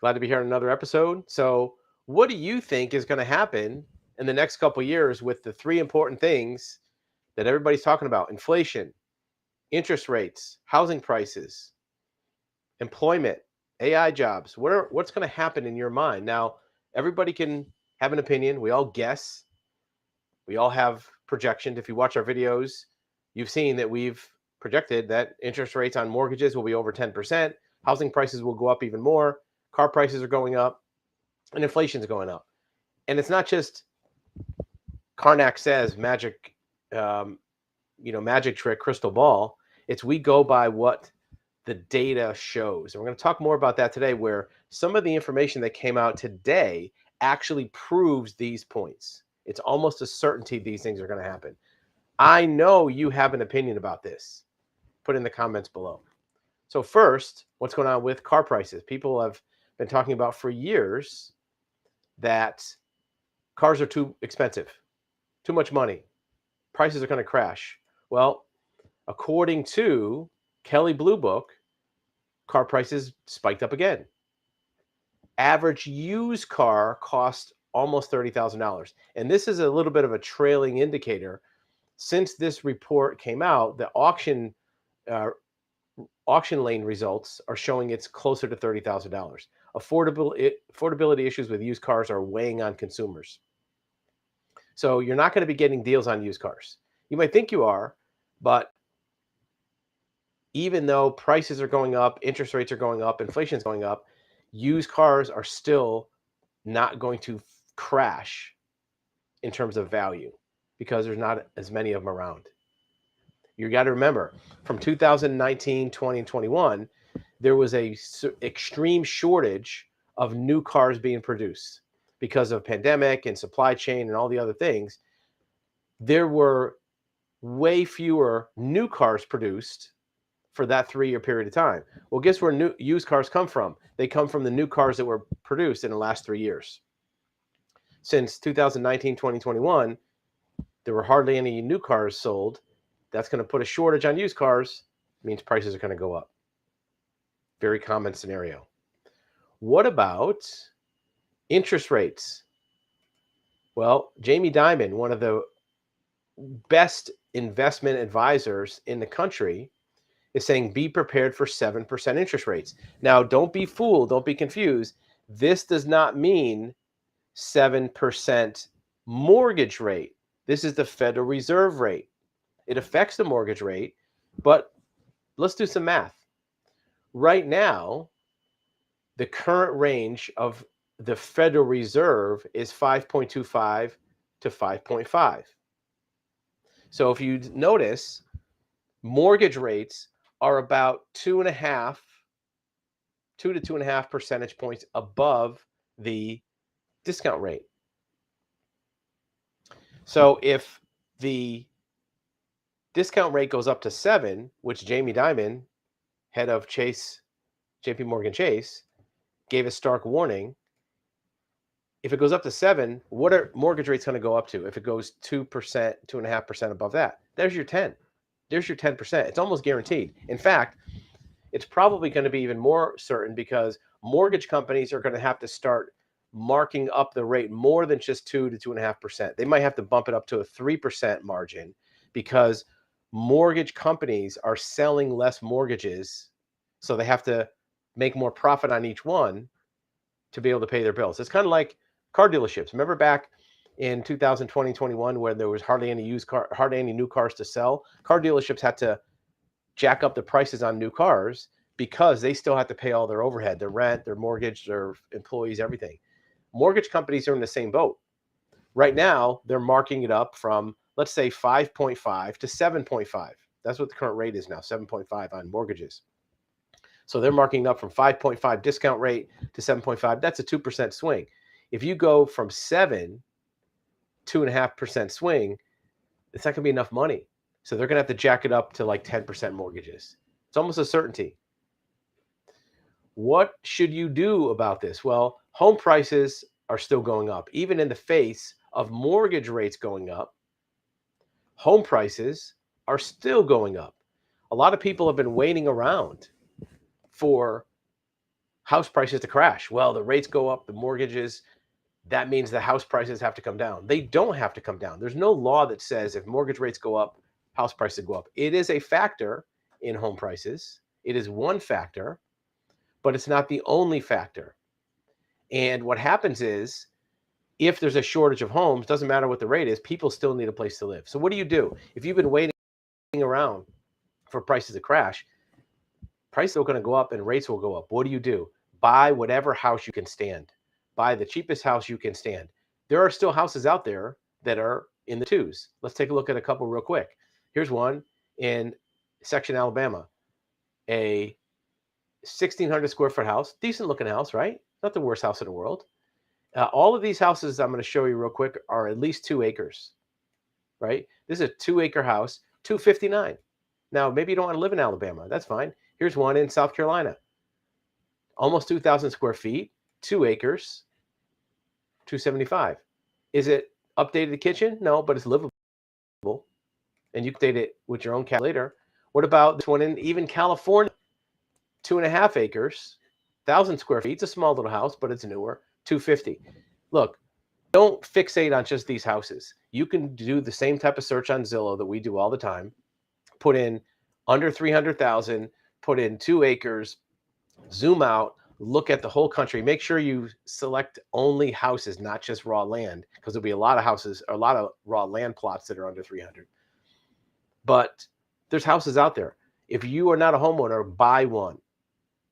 Glad to be here on another episode. So, what do you think is going to happen in the next couple years with the three important things that everybody's talking about? Inflation, interest rates, housing prices, employment, AI jobs. What's going to happen in your mind? Now, everybody can have an opinion. We all guess. We all have projections. If you watch our videos, you've seen that we've projected that interest rates on mortgages will be over 10%. Housing prices will go up even more. Car prices are going up and inflation's going up. And it's not just Karnak says magic, um, magic trick, crystal ball. It's we go by what the data shows. And we're going to talk more about that today, where some of the information that came out today actually proves these points. It's almost a certainty these things are going to happen. I know you have an opinion about this. Put in the comments below. So first, what's going on with car prices? People have been talking about for years that cars are too expensive, too much money. Prices are going to crash. Well, according to Kelley Blue Book, car prices spiked up again. Average used car cost almost $30,000. And this is a little bit of a trailing indicator. Since this report came out, the uh, auction lane results are showing it's closer to $30,000. Affordability issues with used cars are weighing on consumers. So you're not going to be getting deals on used cars. You might think you are, but even though prices are going up, interest rates are going up, inflation is going up, used cars are still not going to crash in terms of value because there's not as many of them around. You got to remember, from 2019, 20, and 21, there was a extreme shortage of new cars being produced because of pandemic and supply chain and all the other things. There were way fewer new cars produced for that 3-year period of time. Well, guess where new used cars come from? They come from the new cars that were produced in the last 3 years. Since 2019, 2021, there were hardly any new cars sold. That's going to put a shortage on used cars, means prices are going to go up. Very common scenario. What about interest rates? Well, Jamie Dimon, one of the best investment advisors in the country, is saying be prepared for 7% interest rates. Now, don't be fooled, don't be confused. This does not mean 7% mortgage rate. This is the Federal Reserve rate. It affects the mortgage rate, but let's do some math. Right now, the current range of the Federal Reserve is 5.25 to 5.5. So if you notice, mortgage rates are about 2 to 2.5 percentage points above the discount rate. So if the discount rate goes up to 7, which Jamie Dimon, head of JP Morgan Chase, gave a stark warning. If it goes up to 7, what are mortgage rates going to go up to? If it goes 2%, 2.5% above that, there's your 10. There's your 10%. It's almost guaranteed. In fact, it's probably going to be even more certain because mortgage companies are going to have to start marking up the rate more than just 2 to 2.5%. They might have to bump it up to a 3% margin because mortgage companies are selling less mortgages, so they have to make more profit on each one to be able to pay their bills. It's kind of like car dealerships. Remember back in 2020, 21, where there was hardly any new cars to sell? Car dealerships had to jack up the prices on new cars because they still have to pay all their overhead, their rent, their mortgage, their employees, everything. Mortgage companies are in the same boat. Right now, they're marking it up from, let's say, 5.5 to 7.5. That's what the current rate is now, 7.5 on mortgages. So they're marking up from 5.5 discount rate to 7.5. That's a 2% swing. If you go from 7, 2.5% swing, it's not going to be enough money. So they're going to have to jack it up to like 10% mortgages. It's almost a certainty. What should you do about this? Well, home prices are still going up. Even in the face of mortgage rates going up, home prices are still going up. A lot of people have been waiting around for house prices to crash. Well, the rates go up, the mortgages, that means the house prices have to come down. They don't have to come down. There's no law that says if mortgage rates go up, house prices go up. It is a factor in home prices. It is one factor, but it's not the only factor. And what happens is, if there's a shortage of homes, doesn't matter what the rate is, people still need a place to live. So what do you do? If you've been waiting around for prices to crash, prices are going to go up and rates will go up. What do? Buy whatever house you can stand. Buy the cheapest house you can stand. There are still houses out there that are in the twos. Let's take a look at a couple real quick. Here's one in Section, Alabama, a 1,600 square foot house, decent looking house, right? Not the worst house in the world. All of these houses I'm going to show you real quick are at least 2 acres, right? This is a 2-acre house, $259. Now, maybe you don't want to live in Alabama. That's fine. Here's one in South Carolina, almost 2,000 square feet, 2 acres, $275. Is it updated the kitchen? No, but it's livable, and you can update it with your own calculator. What about this one in even California? 2.5 acres, 1,000 square feet. It's a small little house, but it's newer, $250. Look, don't fixate on just these houses. You can do the same type of search on Zillow that we do all the time. Put in under 300,000, put in 2 acres, zoom out, look at the whole country. Make sure you select only houses, not just raw land, because there'll be a lot of houses, or a lot of raw land plots that are under 300. But there's houses out there. If you are not a homeowner, buy one.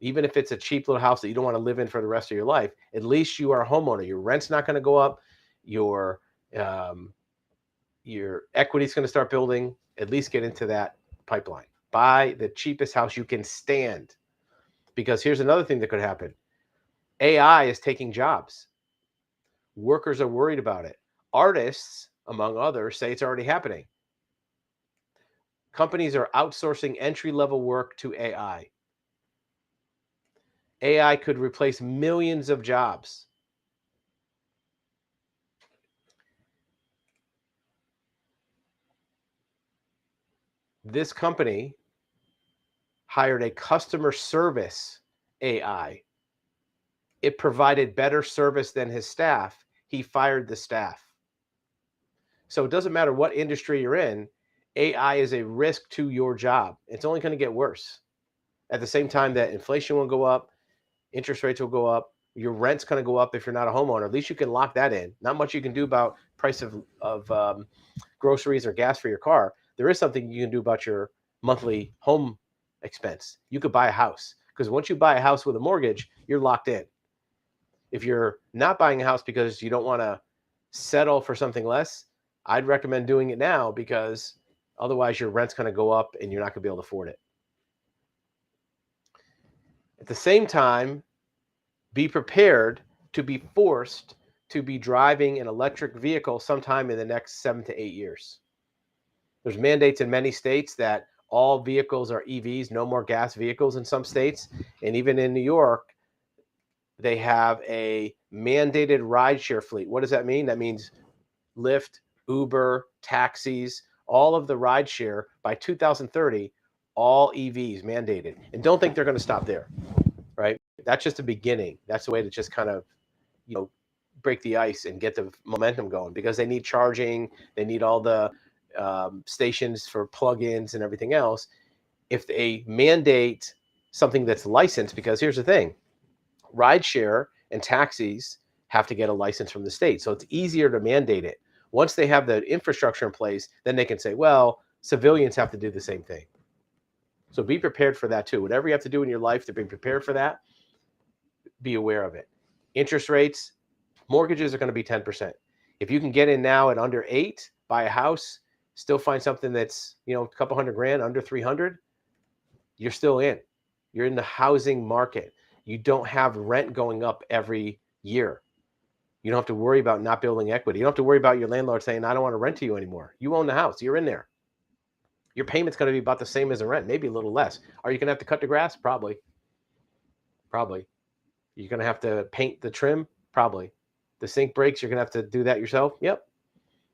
Even if it's a cheap little house that you don't want to live in for the rest of your life, at least you are a homeowner. Your rent's not going to go up. Your equity is going to start building. At least get into that pipeline. Buy the cheapest house you can stand. Because here's another thing that could happen. AI is taking jobs. Workers are worried about it. Artists, among others, say it's already happening. Companies are outsourcing entry-level work to AI. AI could replace millions of jobs. This company hired a customer service AI. It provided better service than his staff. He fired the staff. So it doesn't matter what industry you're in, AI is a risk to your job. It's only going to get worse. At the same time that inflation will go up, interest rates will go up, your rent's going to go up if you're not a homeowner. At least you can lock that in. Not much you can do about price of groceries or gas for your car. There is something you can do about your monthly home expense. You could buy a house, because once you buy a house with a mortgage, you're locked in. If you're not buying a house because you don't want to settle for something less, I'd recommend doing it now, because otherwise your rent's going to go up and you're not going to be able to afford it. At the same time, be prepared to be forced to be driving an electric vehicle sometime in the next 7 to 8 years. There's mandates in many states that all vehicles are EVs, no more gas vehicles in some states. And even in New York, they have a mandated rideshare fleet. What does that mean? That means Lyft, Uber, taxis, all of the rideshare by 2030, all EVs mandated. And don't think they're going to stop there, right? That's just the beginning. That's the way to just kind of, break the ice and get the momentum going, because they need charging. They need all the stations for plugins and everything else. If they mandate something that's licensed, because here's the thing, rideshare and taxis have to get a license from the state. So it's easier to mandate it. Once they have the infrastructure in place, then they can say, well, civilians have to do the same thing. So be prepared for that too. Whatever you have to do in your life to be prepared for that, be aware of it. Interest rates, mortgages are going to be 10%. If you can get in now at under 8, buy a house, still find something that's, a couple $100,000, under 300, you're still in. You're in the housing market. You don't have rent going up every year. You don't have to worry about not building equity. You don't have to worry about your landlord saying, I don't want to rent to you anymore. You own the house. You're in there. Your payment's going to be about the same as the rent, maybe a little less. Are you going to have to cut the grass? Probably. You're going to have to paint the trim? Probably. The sink breaks, you're going to have to do that yourself? Yep.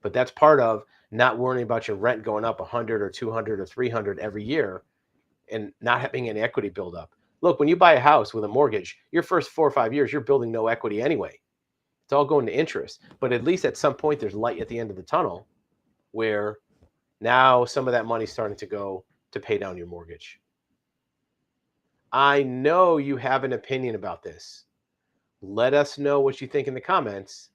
But that's part of not worrying about your rent going up 100 or 200 or 300 every year and not having any equity build up. Look, when you buy a house with a mortgage, your first 4 or 5 years, you're building no equity anyway. It's all going to interest. But at least at some point, there's light at the end of the tunnel where now some of that money's starting to go to pay down your mortgage. I know you have an opinion about this. Let us know what you think in the comments.